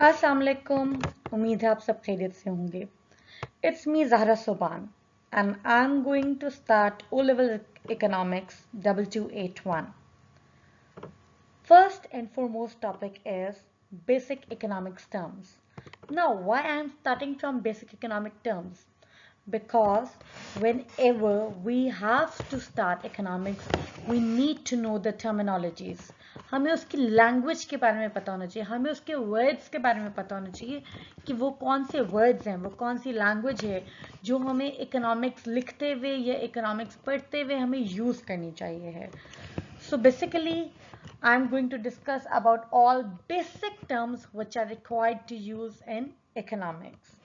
अस्सलाम वालेकुम। उम्मीद है आप सब खैरियत से होंगे। It's me Zahra Soban and I'm going to start O-Level Economics 2281. First and foremost topic is basic economics terms. Now why I'm starting from basic economic terms? Because whenever we have to start economics, we need to know the terminologies. हमें उसकी language के बारे में पता होना चाहिए, हमें उसके वर्ड्स के बारे में पता होना चाहिए कि वो कौन से वर्ड्स हैं, वो कौन सी लैंग्वेज है जो हमें इकोनॉमिक्स लिखते हुए या इकोनॉमिक्स पढ़ते हुए हमें यूज़ करनी चाहिए है. So basically, I'm going to discuss about all basic terms which are required to use in economics.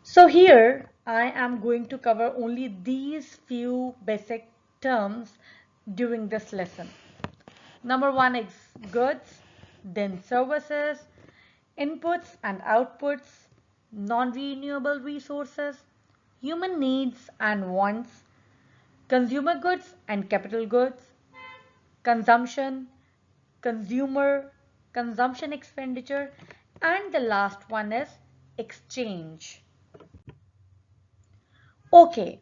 So here I am going to cover only these few basic terms during this lesson. Number one is goods, then services, inputs and outputs, non-renewable resources, human needs and wants, consumer goods and capital goods, consumption, consumer, consumption expenditure, and the last one is exchange. Okay,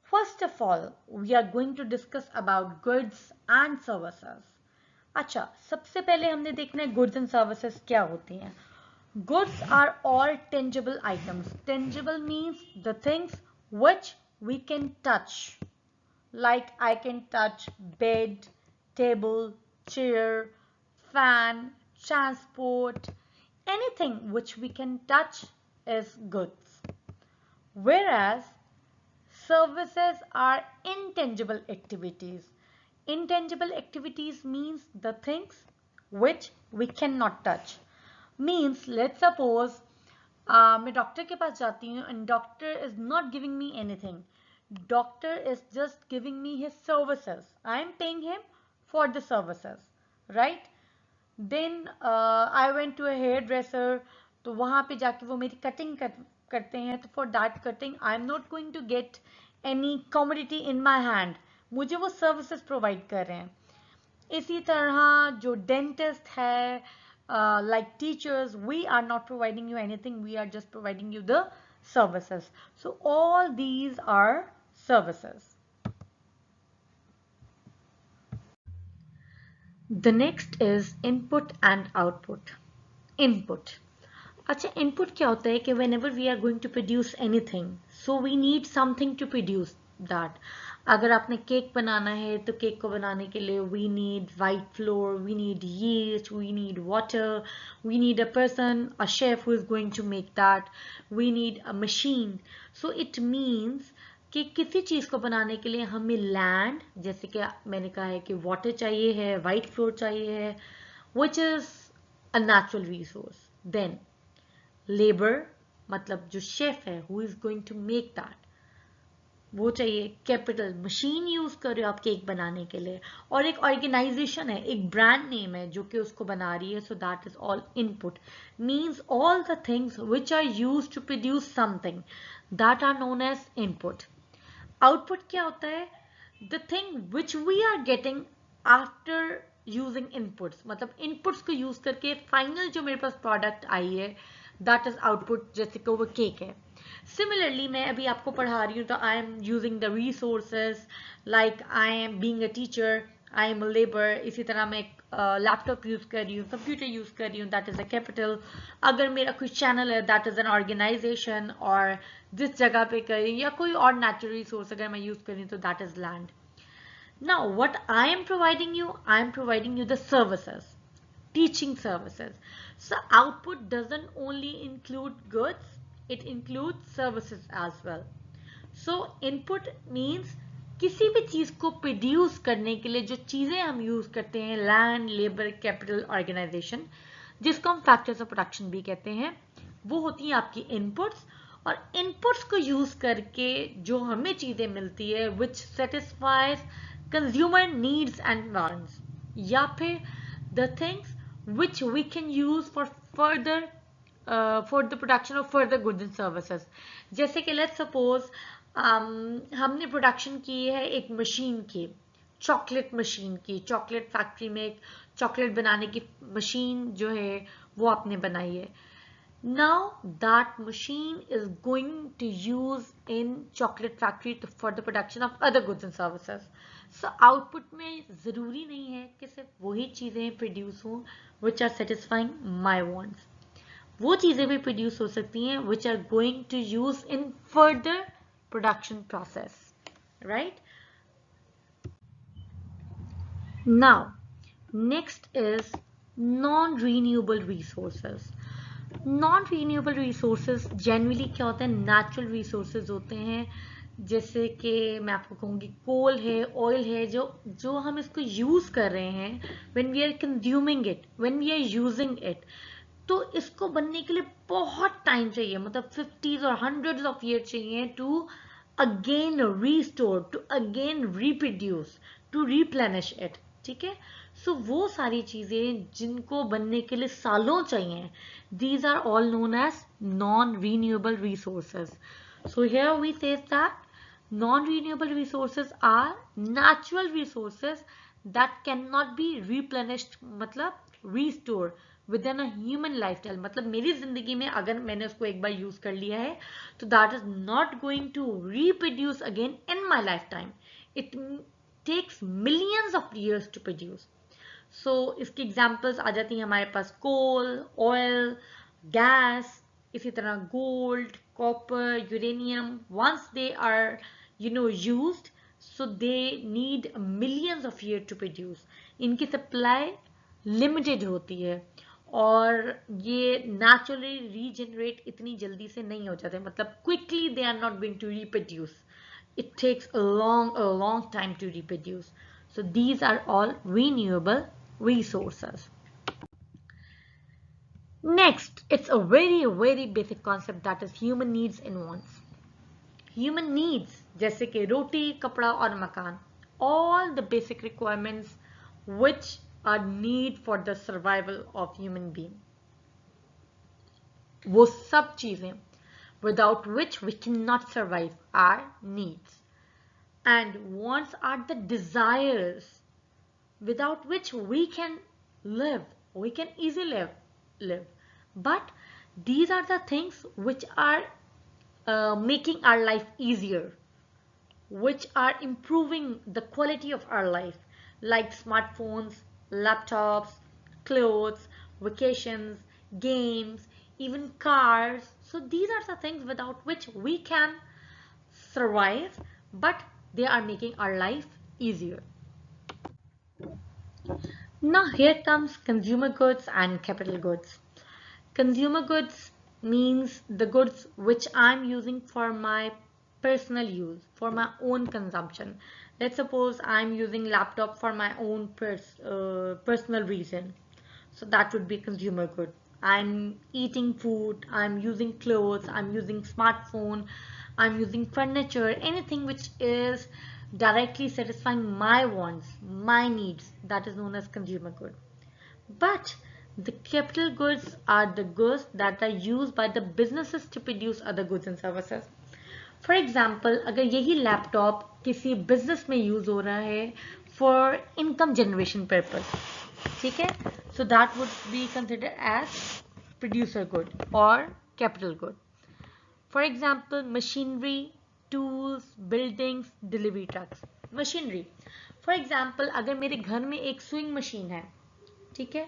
first of all, we are going to discuss about goods and services. अच्छा, सबसे पहले हमने देखना है goods and services क्या होती हैं. Goods are all tangible items. Tangible means the things which we can touch. Like I can touch bed, table, chair, fan, transport. Anything which we can touch is goods. Whereas services are intangible activities. Intangible activities means the things which we cannot touch. Means let's suppose मैं doctor के पास जाती हूँ and doctor is not giving me anything. Doctor is just giving me his services. I am paying him for the services, right? Then I went to a hairdresser. तो वहाँ पे जाके वो मेरी कटिंग करते हैं. तो for that cutting I am not going to get any commodity in my hand. मुझे वो services provide कर रहे हैं. इसी तरह जो डेंटिस्ट है, like teachers, we are not providing you anything, we are just providing you the services. So all these are services. The next is input and output. Input. अच्छा, input क्या होता है कि whenever we are going to produce anything, so we need something to produce that. अगर आपने cake बनाना है तो cake को बनाने के लिए we need white flour, we need yeast, we need water, we need a person, a chef who is going to make that, we need a machine. So it means कि किसी चीज़ को बनाने के लिए हमें लैंड, जैसे कि मैंने कहा है कि वाटर चाहिए है, वाइट फ्लोर चाहिए है, which is a natural resource. Then labour, मतलब जो शेफ है who is going to make that, वो चाहिए. कैपिटल, मशीन यूज़ कर रहे हो आप केक बनाने के लिए, और एक ऑर्गेनाइजेशन है, एक ब्रांड नेम है जो कि उसको बना रही है. So that is all input. Means all the things which are use to produce something, that are known as input. Output क्या होता है? The thing which we are getting after using inputs, मतलब इनपुट्स को use करके final जो मेरे पास product I है, that is output. जैसे कि वो केक है. सिमिलरली मैं अभी आपको पढ़ा रही हूँ तो I am using the resources, like I am being a teacher, I am a labour. इसी तरह मैं लैपटॉप यूज कर रही हूँ, कंप्यूटर यूज कर रही हूँ, दैट इज अ कैपिटल. अगर मेरा कोई चैनल है, दैट इज एन ऑर्गेनाइजेशन. और जिस जगह पे कर रही हूँ या कोई और नेचुरल रिसोर्स अगर मैं यूज कर रही हूँ तो that is land. Now, what I am providing you, I am providing you the services, teaching services. So output doesn't only include goods, it includes services as well. So input means किसी भी चीज को produce करने के लिए जो चीजें हम यूज करते हैं, लैंड, लेबर, कैपिटल, ऑर्गेनाइजेशन, जिसको हम फैक्टर्स ऑफ प्रोडक्शन भी कहते हैं, वो होती हैं आपकी इनपुट्स. और इनपुट्स को यूज करके जो हमें चीजें मिलती है which satisfies consumer needs and wants, या फिर the things which we can use for further for the production of further goods and services. जैसे कि लेट्स सपोज हमने प्रोडक्शन की है एक मशीन की, चॉकलेट मशीन की, चॉकलेट फैक्ट्री में एक चॉकलेट बनाने की मशीन जो है वो आपने बनाई है. Now that machine is going to use in chocolate factory for the production of other goods and services. So output में ज़रूरी नहीं है कि सिर्फ वही चीज़ें produce हों which are satisfying my wants. वो चीज़ें भी produce हो सकती हैं which are going to use in further production process, right? Now, next is non-renewable resources. Non-renewable resources generally क्या होते हैं, नेचुरल रिसोर्सेज होते हैं. जैसे कि मैं आपको कहूँगी कोल है, ऑयल है, जो हम इसको यूज़ कर रहे हैं, when we are consuming it, when we are using it, तो इसको बनने के लिए बहुत टाइम चाहिए, मतलब 50s और 100s ऑफ ईयर चाहिए to again restore, to again reproduce, to replenish it. ठीक है, सो वो सारी चीज़ें जिनको बनने के लिए सालों चाहिए, these are all known as non-renewable resources. So here we say that non-renewable resources are natural resources that cannot be replenished, मतलब restore within a human lifestyle. मतलब मेरी जिंदगी में अगर मैंने उसको एक बार यूज कर लिया है तो that is not going to reproduce again in my lifetime. It takes millions of years to produce. सो इसकी एग्जाम्पल्स आ जाती हैं हमारे पास कोल, ऑयल, गैस, इसी तरह gold, copper, uranium. Once they are used, so they need millions of year to produce. इनकी supply limited होती है और ये नेचुरली रीजनरेट इतनी जल्दी से नहीं हो जाते, मतलब quickly they are not going to reproduce. It takes a long time to reproduce. So these are all renewable resources. Next, it's a very basic concept, that is human needs and wants. Human needs जैसे कि रोटी, कपड़ा और मकान, all the basic requirements which are need for the survival of human being. वो सब चीजें without which we cannot survive, our needs. And wants are the desires without which we can live, we can easily live. But these are the things which are making our life easier, which are improving the quality of our life, like smartphones, laptops, clothes, vacations, games, even cars. So these are the things without which we can survive, but they are making our life easier. Now here comes consumer goods and capital goods. Consumer goods means the goods which I'm using for my personal use, for my own consumption. Let's suppose I'm using laptop for my own personal reason. So that would be consumer good. I'm eating food, I'm using clothes, I'm using smartphone, I'm using furniture, anything which is directly satisfying my wants, my needs, that is known as consumer good. But the capital goods are the goods that are used by the businesses to produce other goods and services. For example, अगर यही laptop किसी business में use हो रहा है for income generation purpose, ठीक है, so that would be considered as producer good or capital good. For example, machinery, tools, buildings, delivery trucks. Machinery, for example, अगर मेरे घर में एक स्विंग मशीन है, ठीक है,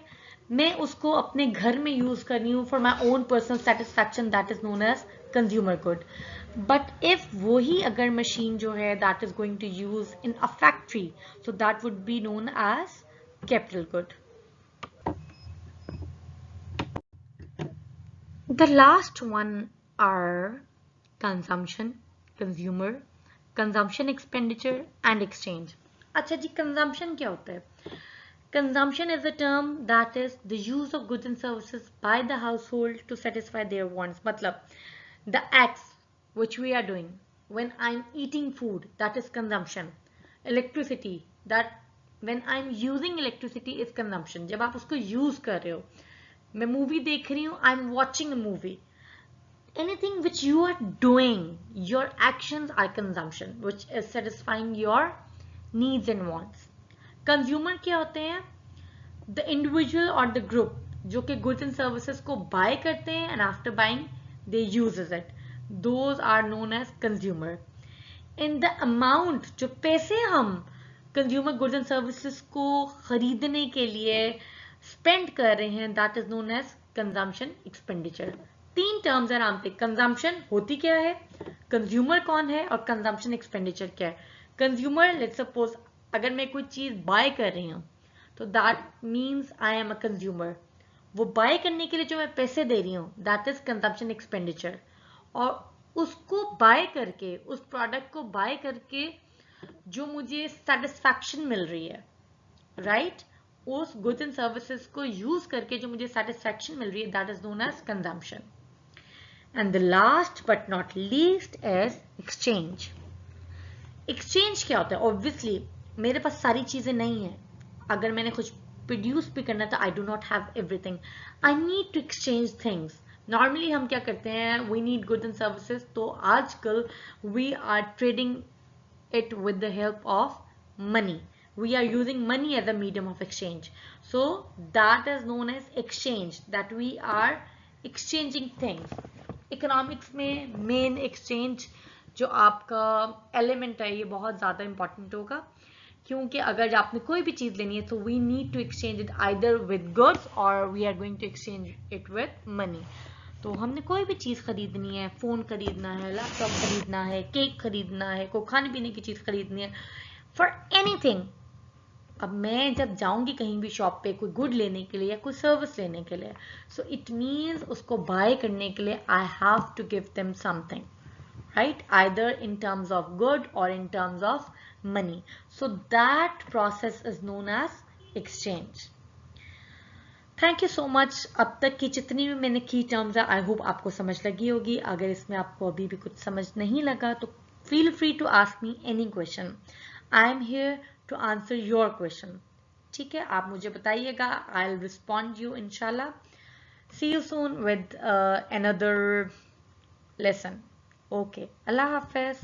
मैं उसको अपने घर में यूज कर रही हूँ for my own personal satisfaction, that is known as consumer good. But if वही अगर मशीन जो है that is going to use in a factory, so that would be known as capital good. The last one are consumption, consumer, consumption expenditure and exchange. अच्छा जी, consumption क्या होता है? Consumption is a term that is the use of goods and services by the household to satisfy their wants. मतलब the acts which we are doing when I'm eating food, that is consumption. Electricity, that when I'm using electricity is consumption. जब आप उसको use कर रहे हो, मैं movie देख रही हूँ, I'm watching a movie. Anything which you are doing, your actions are consumption, which is satisfying your needs and wants. Consumer क्या होते हैं? द इंडिविजुअल और द ग्रुप जो कि गुड्स एंड सर्विसेज को बाय करते हैं and after buying they uses it, those are known as consumer. In the amount, जो पैसे हम कंज्यूमर गुड्स एंड सर्विसेज को खरीदने के लिए स्पेंड कर रहे हैं, that is known as consumption expenditure. तीन टर्म्स है नाम पे, कंजम्पशन होती क्या है, कंज्यूमर कौन है और कंजम्पशन एक्सपेंडिचर क्या है। कंज्यूमर, लेट्स सपोज अगर मैं कोई चीज बाय कर रही हूँ तो that means I am a consumer. वो बाय करने के लिए जो मैं पैसे दे रही हूँ दैट इज कंजम्पशन एक्सपेंडिचर। और उसको बाय करके, उस प्रोडक्ट को बाय करके जो मुझे सेटिस्फैक्शन मिल रही है, राइट, उस गुड्स एंड सर्विसेज को यूज करके जो मुझे सेटिस्फैक्शन मिल रही है, that is known as consumption. And the last but not least is exchange. Exchange क्या होता है? ऑब्वियसली मेरे पास सारी चीजें नहीं है, अगर मैंने कुछ प्रोड्यूस भी करना था, I do not have everything, I need to exchange things. Normally हम क्या करते हैं, we need goods and services, तो आजकल we are trading it with the help of money. We are using money as a medium of exchange. So that is known as exchange, that we are exchanging things. Economics में main exchange जो आपका element है, ये बहुत ज़्यादा important होगा, क्योंकि अगर आपने कोई भी चीज़ लेनी है तो we need to exchange it either with goods or we are going to exchange it with money. तो हमने कोई भी चीज़ खरीदनी है, फ़ोन खरीदना है, लैपटॉप खरीदना है, केक खरीदना है, कोई खाने पीने की चीज़ खरीदनी है, फॉर एनीथिंग। अब मैं जब जाऊंगी कहीं भी शॉप पे कोई गुड लेने के लिए या कोई सर्विस लेने के लिए, सो इट मीन्स उसको बाय करने के लिए I have to give them something, right, either in terms of good or in terms of money. So that process is known as exchange. Thank you so much. अब तक की जितनी भी मैंने की टर्म्स है, आई होप आपको समझ लगी होगी। अगर इसमें आपको अभी भी कुछ समझ नहीं लगा तो feel free to ask me any question, I am here to answer your question. ठीक है, आप मुझे बताइएगा, आई विल रिस्पॉन्ड यू इंशाल्लाह। See you soon with another lesson. Okay, अल्लाह हाफिज।